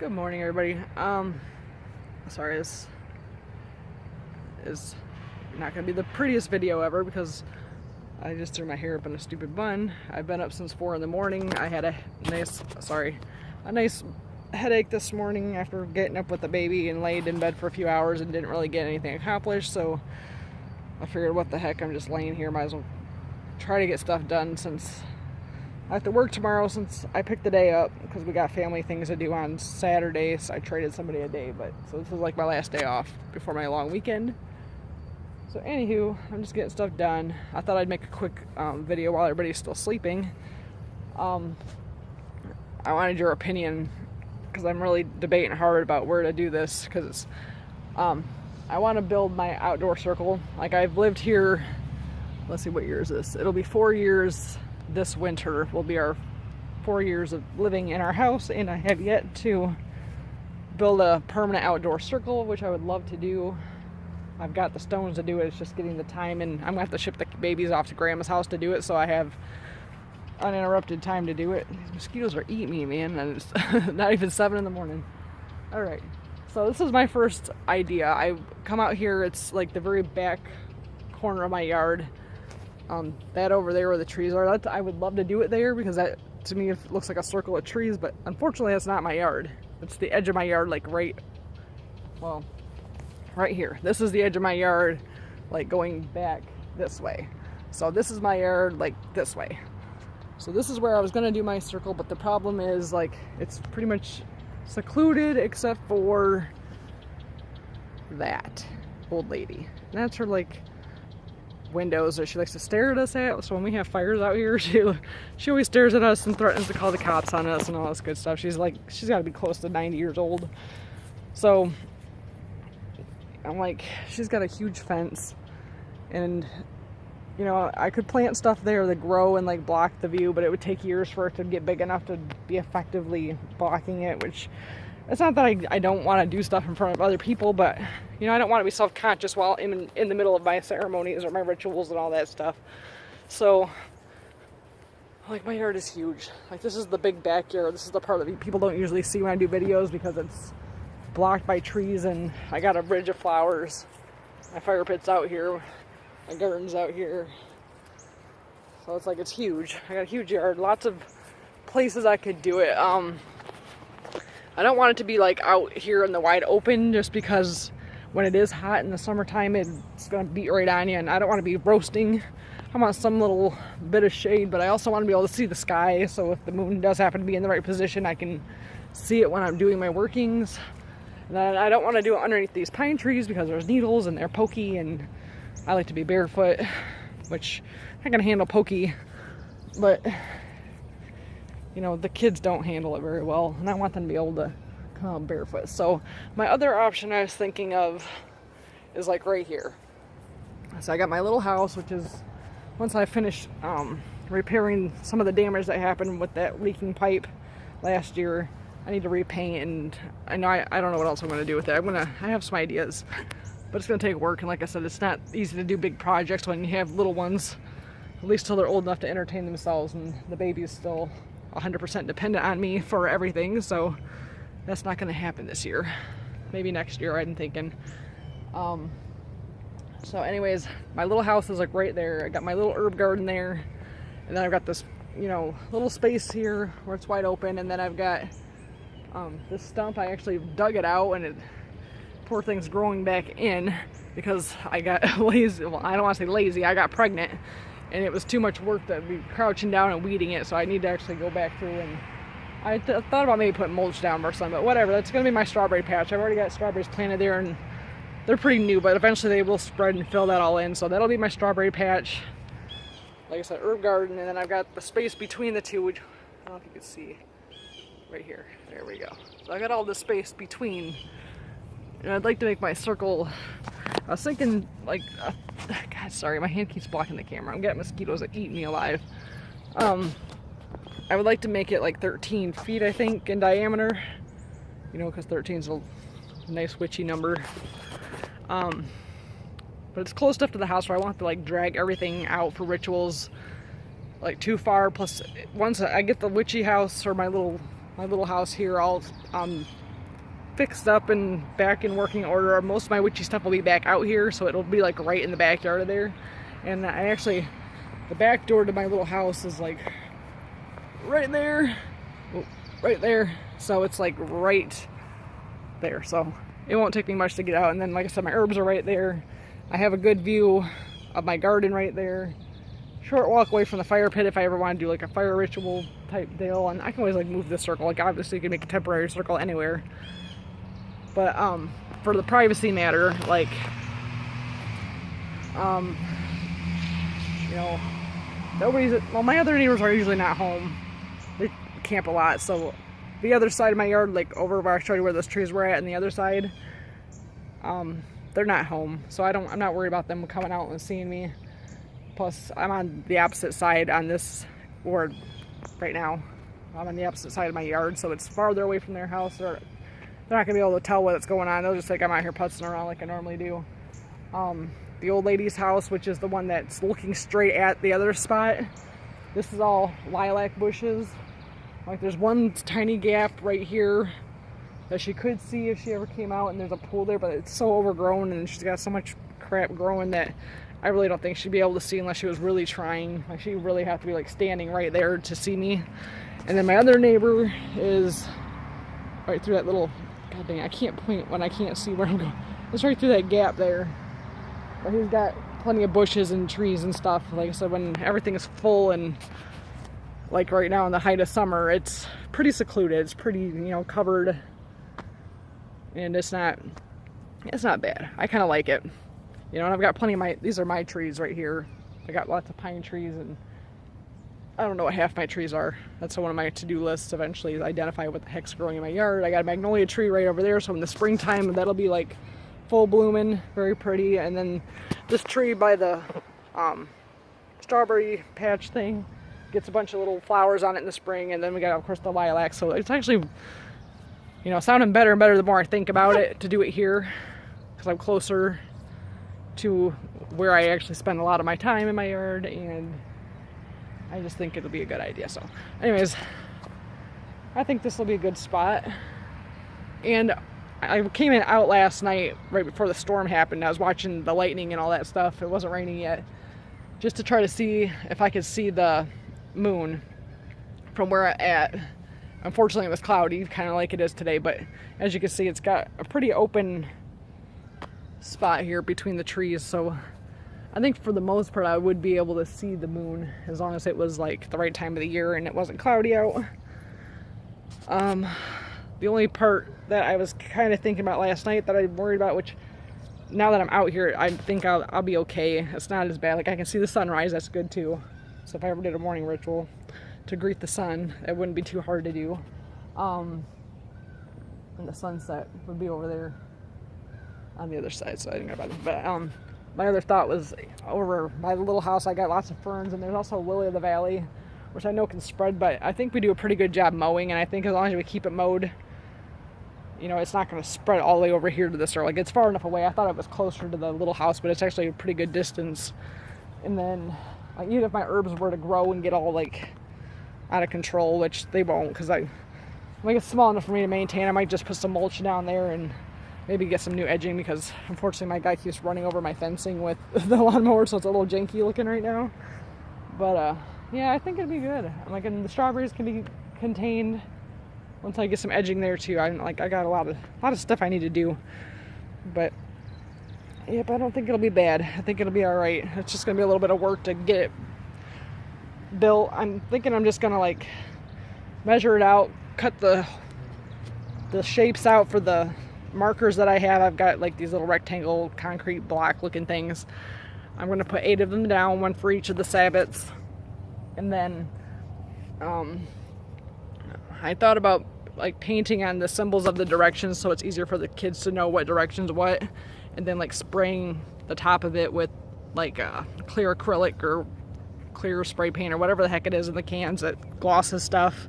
Good morning, everybody. Sorry, this is not going to be the prettiest video ever because I just threw my hair up in a stupid bun. I've been up since 4 in the morning. I had a nice headache this morning after getting up with the baby and laid in bed for a few hours and didn't really get anything accomplished, so I figured, what the heck, I'm just laying here, might as well try to get stuff done since I have to work tomorrow, since I picked the day up because we got family things to do on Saturday, so I traded somebody a day. But so this is like my last day off before my long weekend. So anywho, I'm just getting stuff done. I thought I'd make a quick video while everybody's still sleeping. I wanted your opinion because I'm really debating hard about where to do this, because I want to build my outdoor circle. Like, I've lived here, let's see, what year is this? It'll be 4 years. This winter will be our 4 years of living in our house, and I have yet to build a permanent outdoor circle, which I would love to do. I've got the stones to do it. It's just getting the time, and I'm gonna have to ship the babies off to Grandma's house to do it, so I have uninterrupted time to do it. These mosquitoes are eating me, man, and it's not even 7 in the morning. All right, so this is my first idea. I come out here, it's like the very back corner of my yard. That over there where the trees are, I would love to do it there, because that, to me, it looks like a circle of trees, but unfortunately that's not my yard. It's the edge of my yard, like right here. This is the edge of my yard, like going back this way. So this is my yard, like this way. So this is where I was gonna do my circle, but the problem is, like, it's pretty much secluded except for that old lady. And that's her, like, windows that she likes to stare at us at. So when we have fires out here, she always stares at us and threatens to call the cops on us and all this good stuff. She's got to be close to 90 years old. So I'm like, she's got a huge fence, and you know, I could plant stuff there that grow and like block the view, but it would take years for it to get big enough to be effectively blocking it, which it's not that I don't want to do stuff in front of other people, but you know, I don't want to be self-conscious while in the middle of my ceremonies or my rituals and all that stuff. So, like, my yard is huge. Like, this is the big backyard. This is the part that people don't usually see when I do videos because it's blocked by trees, and I got a bridge of flowers. My fire pit's out here. My garden's out here. So it's like, it's huge. I got a huge yard. Lots of places I could do it. I don't want it to be like out here in the wide open, just because when it is hot in the summertime, it's going to beat right on you, and I don't want to be roasting. I want some little bit of shade, but I also want to be able to see the sky, so if the moon does happen to be in the right position, I can see it when I'm doing my workings. And then I don't want to do it underneath these pine trees because there's needles and they're pokey, and I like to be barefoot, which I can handle pokey, but you know, the kids don't handle it very well, and I want them to be able to come out barefoot. So my other option I was thinking of is like right here. So I got my little house, which is, once I finish repairing some of the damage that happened with that leaking pipe last year, I need to repaint, and I know I don't know what else I'm going to do with it. I have some ideas, but it's going to take work, and like I said, it's not easy to do big projects when you have little ones, at least till they're old enough to entertain themselves, and the baby is still 100% dependent on me for everything, so that's not going to happen this year. Maybe next year, I'm thinking. So anyways, my little house is like right there. I got my little herb garden there, and then I've got this, you know, little space here where it's wide open, and then I've got this stump. I actually dug it out, and poor thing's growing back in because I got lazy. Well, I don't want to say lazy, I got pregnant, and it was too much work to be crouching down and weeding it, so I need to actually go back through, and I thought about maybe putting mulch down or something, but whatever. That's going to be my strawberry patch. I've already got strawberries planted there, and they're pretty new, but eventually they will spread and fill that all in, so that'll be my strawberry patch. Like I said, herb garden, and then I've got the space between the two, which I don't know if you can see right here. There we go. So I got all the space between, and I'd like to make my circle, I was thinking, like, God, sorry, my hand keeps blocking the camera. I'm getting mosquitoes that eat me alive. I would like to make it like 13 feet, I think, in diameter. You know, because 13 is a nice witchy number. But it's close enough to the house where I won't have to like drag everything out for rituals like too far. Plus, once I get the witchy house, or my little house here all fixed up and back in working order. Most of my witchy stuff will be back out here, so it'll be like right in the backyard of there. And I actually, the back door to my little house is like right there, right there. So it's like right there. So it won't take me much to get out. And then, like I said, my herbs are right there. I have a good view of my garden right there. Short walk away from the fire pit if I ever want to do like a fire ritual type deal. And I can always like move this circle. Like obviously you can make a temporary circle anywhere. But for the privacy matter, like you know, well, my other neighbors are usually not home. They camp a lot, so the other side of my yard, like over where I showed you where those trees were at, and the other side, they're not home, so I'm not worried about them coming out and seeing me. Plus, I'm on the opposite side on this ward right now. I'm on the opposite side of my yard, so it's farther away from their house. They're not gonna be able to tell what's going on. They'll just think I'm out here putzing around like I normally do. The old lady's house, which is the one that's looking straight at the other spot, this is all lilac bushes. Like there's one tiny gap right here that she could see if she ever came out, and there's a pool there, but it's so overgrown and she's got so much crap growing that I really don't think she'd be able to see unless she was really trying. Like she'd really have to be like standing right there to see me. And then my other neighbor is right through that little, god dang, I can't point when I can't see where I'm going. It's right through that gap there. But he's got plenty of bushes and trees and stuff. Like I said, when everything is full and like right now in the height of summer, it's pretty secluded. It's pretty, you know, covered, and it's not bad. I kind of like it, you know. And I've got plenty of these are my trees right here. I got lots of pine trees, and I don't know what half my trees are. That's one of my to-do lists eventually, is identify what the heck's growing in my yard. I got a magnolia tree right over there, so in the springtime that'll be like full blooming, very pretty. And then this tree by the strawberry patch thing gets a bunch of little flowers on it in the spring. And then we got, of course, the lilac. So it's actually, you know, sounding better and better the more I think about it to do it here, because I'm closer to where I actually spend a lot of my time in my yard, and I just think it'll be a good idea. So anyways, I think this will be a good spot. And I came out last night right before the storm happened. I was watching the lightning and all that stuff. It wasn't raining yet, just to try to see if I could see the moon from where I'm at. Unfortunately, it was cloudy, kind of like it is today, but as you can see, it's got a pretty open spot here between the trees, so I think for the most part I would be able to see the moon as long as it was like the right time of the year and it wasn't cloudy out. The only part that I was kind of thinking about last night that I'm worried about, which now that I'm out here, I think I'll be okay. It's not as bad. Like I can see the sunrise, that's good too. So if I ever did a morning ritual to greet the sun, it wouldn't be too hard to do. And the sunset would be over there on the other side, so I didn't know about it. But my other thought was over by the little house, I got lots of ferns, and there's also lily of the valley, which I know can spread, but I think we do a pretty good job mowing, and I think as long as we keep it mowed, you know, it's not going to spread all the way over here to this, or like it's far enough away. I thought it was closer to the little house, but it's actually a pretty good distance. And then like, even if my herbs were to grow and get all like out of control, which they won't, because when it's small enough for me to maintain, I might just put some mulch down there and maybe get some new edging, because unfortunately my guy keeps running over my fencing with the lawnmower, so it's a little janky looking right now. But yeah, I think it'd be good. Like, and the strawberries can be contained once I get some edging there too. I got a lot of stuff I need to do, but yep, I don't think it'll be bad. I think it'll be all right. It's just gonna be a little bit of work to get it built. I'm thinking I'm just gonna like measure it out, cut the shapes out for the markers that I have. I've got like these little rectangle concrete block looking things. I'm going to put 8 of them down, one for each of the sabbats. And then I thought about like painting on the symbols of the directions so it's easier for the kids to know what direction's what, and then like spraying the top of it with like clear acrylic or clear spray paint or whatever the heck it is in the cans that glosses stuff,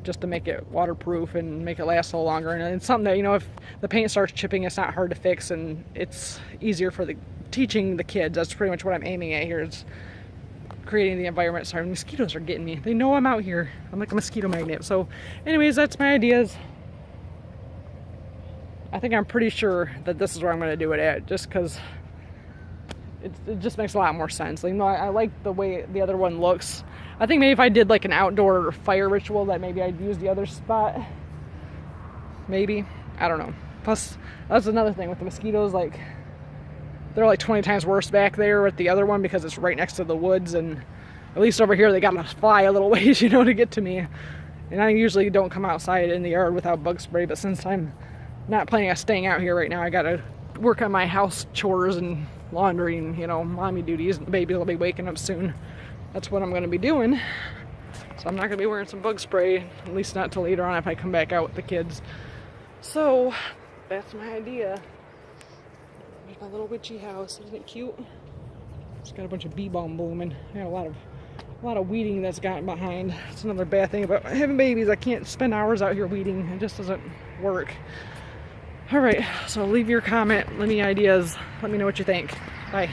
just to make it waterproof and make it last a little longer. And it's something that, you know, if the paint starts chipping, it's not hard to fix, and it's easier for teaching the kids. That's pretty much what I'm aiming at here, is creating the environment. Sorry, mosquitoes are getting me. They know I'm out here. I'm like a mosquito magnet. So anyways, that's my ideas. I think I'm pretty sure that this is where I'm going to do it at, just because it just makes a lot more sense. Like, I like the way the other one looks. I think maybe if I did like an outdoor fire ritual, that maybe I'd use the other spot. Maybe. I don't know. Plus, that's another thing with the mosquitoes. Like, they're like 20 times worse back there with the other one because it's right next to the woods, and at least over here they gotta fly a little ways, to get to me. And I usually don't come outside in the yard without bug spray, but since I'm not planning on staying out here right now, I gotta work on my house chores and laundry and, mommy duties. The baby will be waking up soon. That's what I'm gonna be doing. So I'm not gonna be wearing some bug spray, at least not till later on if I come back out with the kids. So that's my idea. Make a little witchy house. Isn't it cute? It's got a bunch of bee balm blooming. I got a lot of weeding that's gotten behind. It's another bad thing about having babies. I can't spend hours out here weeding. It just doesn't work. All right, so leave your comment, leave me ideas. Let me know what you think. Bye.